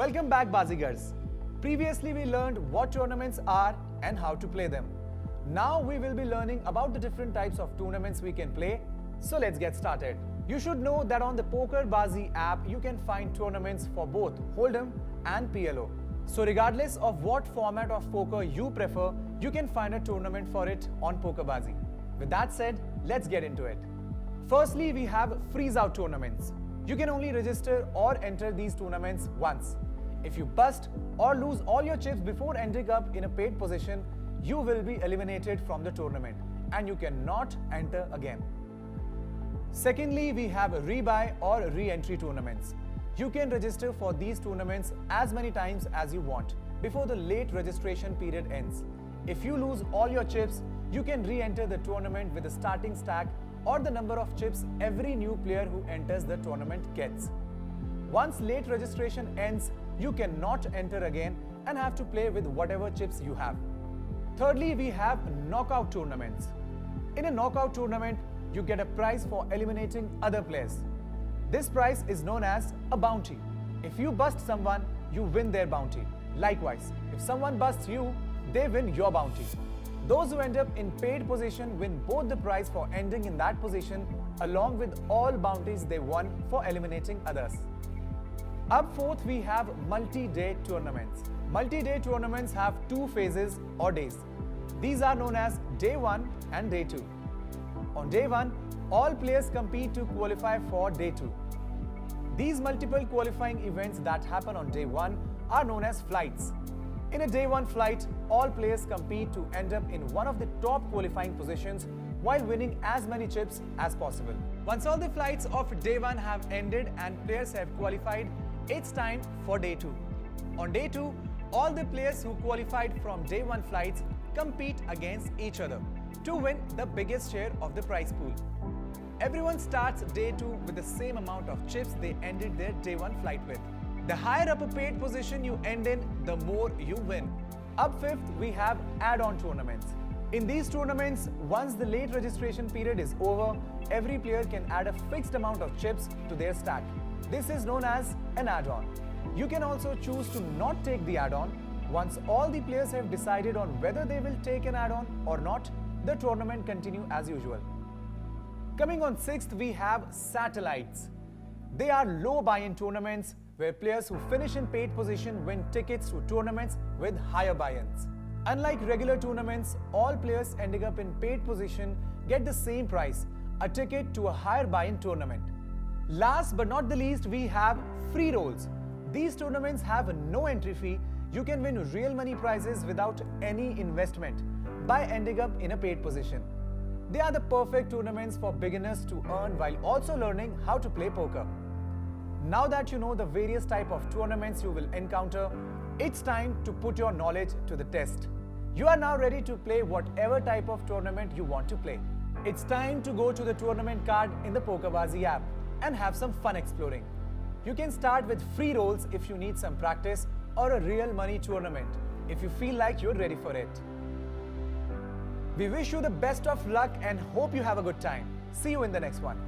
Welcome back, Bazigars. Previously we learned what tournaments are and how to play them. Now we will be learning about the different types of tournaments we can play. So let's get started. You should know that on the PokerBazi app you can find tournaments for both Hold'em and PLO. So regardless of what format of poker you prefer, you can find a tournament for it on PokerBazi. With that said, let's get into it. Firstly, we have Freezeout tournaments. You can only register or enter these tournaments once. If you bust or lose all your chips before ending up in a paid position, you will be eliminated from the tournament and you cannot enter again. Secondly, we have Rebuy or re-entry tournaments. You can register for these tournaments as many times as you want before the late registration period ends. If you lose all your chips, you can re-enter the tournament with a starting stack or the number of chips every new player who enters the tournament gets. Once late registration ends, you cannot enter again and have to play with whatever chips you have. Thirdly, we have knockout tournaments. In a knockout tournament, you get a prize for eliminating other players. This prize is known as a bounty. If you bust someone, you win their bounty. Likewise, if someone busts you, they win your bounty. Those who end up in paid position win both the prize for ending in that position along with all bounties they won for eliminating others. Up fourth, we have multi-day tournaments. Multi-day tournaments have two phases or days. These are known as day 1 and day 2. On day 1, all players compete to qualify for day 2. These multiple qualifying events that happen on day 1 are known as flights. In a day 1 flight, all players compete to end up in one of the top qualifying positions while winning as many chips as possible. Once all the flights of day 1 have ended and players have qualified, it's time for day 2. On day 2, all the players who qualified from day 1 flights compete against each other to win the biggest share of the prize pool. Everyone starts day 2 with the same amount of chips they ended their day 1 flight with. The higher up a paid position you end in, the more you win. Up fifth, we have add-on tournaments. In these tournaments, once the late registration period is over, every player can add a fixed amount of chips to their stack. This is known as an add-on. You can also choose to not take the add-on. Once all the players have decided on whether they will take an add-on or not, the tournament continues as usual. Coming on sixth, we have satellites. They are low buy-in tournaments where players who finish in paid position win tickets to tournaments with higher buy-ins. Unlike regular tournaments, all players ending up in paid position get the same prize, a ticket to a higher buy-in tournament. Last but not the least, we have free rolls. These tournaments have no entry fee. You can win real money prizes without any investment by ending up in a paid position. They are the perfect tournaments for beginners to earn while also learning how to play poker. Now that you know the various types of tournaments you will encounter, it's time to put your knowledge to the test. You are now ready to play whatever type of tournament you want to play. It's time to go to the tournament card in the PokerBazi app and have some fun exploring. You can start with free rolls if you need some practice or a real money tournament if you feel like you're ready for it. We wish you the best of luck and hope you have a good time. See you in the next one.